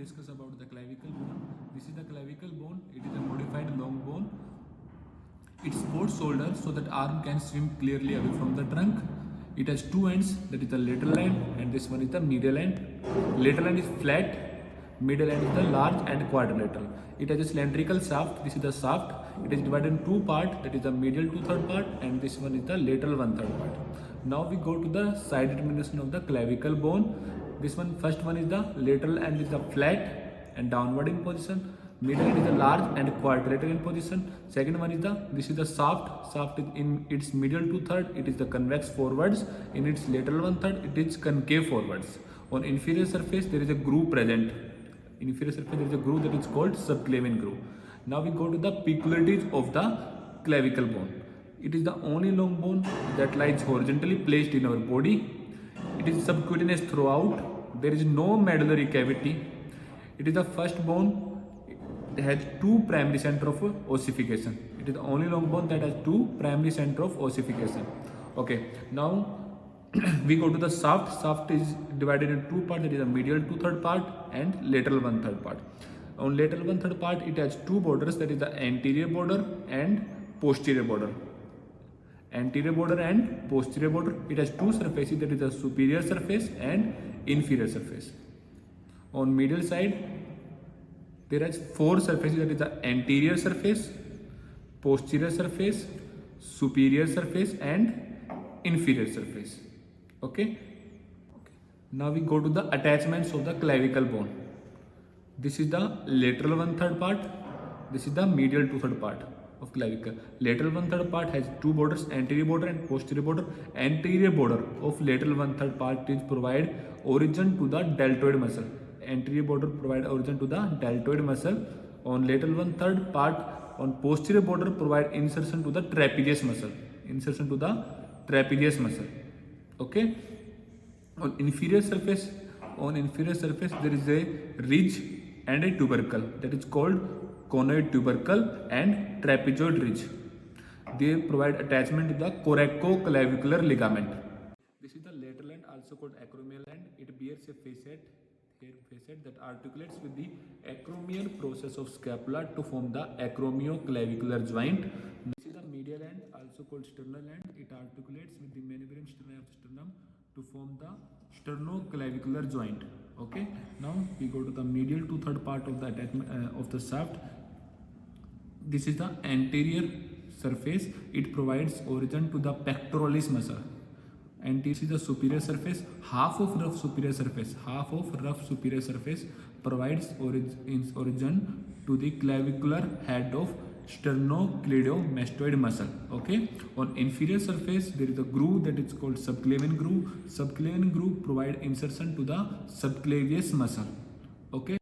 discuss about the clavicle bone. This is the clavicle bone. It is a modified long bone. It supports shoulder so that arm can swim clearly away from the trunk. It has two ends, that is the lateral end and this one is the medial end. Lateral end is flat, medial end is the large and quadrilateral. It has a cylindrical shaft. This is the shaft. It is divided in two parts, that is the medial 2/3 part and this one is the lateral 1/3 part. Now we go to the side determination of the clavicle bone. This one, first one is the lateral end is the flat and downward in position. Middle end is the large and quadrilateral in position. Second one is this is the shaft. Shaft is in its medial 2/3. It is the convex forwards. In its lateral 1/3, it is concave forwards. On inferior surface, there is a groove present. Inferior surface, there is a groove that is called subclavian groove. Now we go to the peculiarities of the clavicle bone. It is the only long bone that lies horizontally placed in our body. It is subcutaneous throughout. There is no medullary cavity. It is the first bone. It has two primary center of ossification. It is the only long bone that has two primary center of ossification. Okay, now we go to the shaft. Shaft is divided in two parts. That is the medial 2/3 part and lateral 1/3 part. On lateral 1/3 part, it has two borders. That is the anterior border and posterior border. Anterior border and posterior border. It has two surfaces. That is the superior surface and inferior surface. On medial side, there are four surfaces, that is the anterior surface, posterior surface, superior surface and inferior surface. Okay. Now we go to the attachments of the clavicle bone. This is the lateral 1/3 part. This is the medial 2/3 part of clavicle. Lateral 1/3 part has two borders, anterior border and posterior border. Anterior border of lateral 1/3 part is provide origin to the deltoid muscle. Anterior border provide origin to the deltoid muscle. On lateral 1/3 part, on posterior border provide insertion to the trapezius muscle. Insertion to the trapezius muscle. Okay. On inferior surface, there is a ridge and a tubercle that is called conoid tubercle and trapezoid ridge. They provide attachment to the coracoclavicular ligament. This is the lateral end, also called acromial end. It bears a facet that articulates with the acromial process of scapula to form the acromioclavicular joint. This is the medial end, also called sternal end. It articulates with the manubrium sterni of the sternum to form the sternoclavicular joint. Okay. Now we go to the medial 2/3 part of the attachment of the shaft. This is the anterior surface. It provides origin to the pectoralis muscle. And this is the superior surface. Half of rough superior surface provides origin to the clavicular head of sternocleidomastoid muscle. Okay. On inferior surface, there is a groove that is called subclavian groove. Subclavian groove provide insertion to the subclavius muscle. Okay.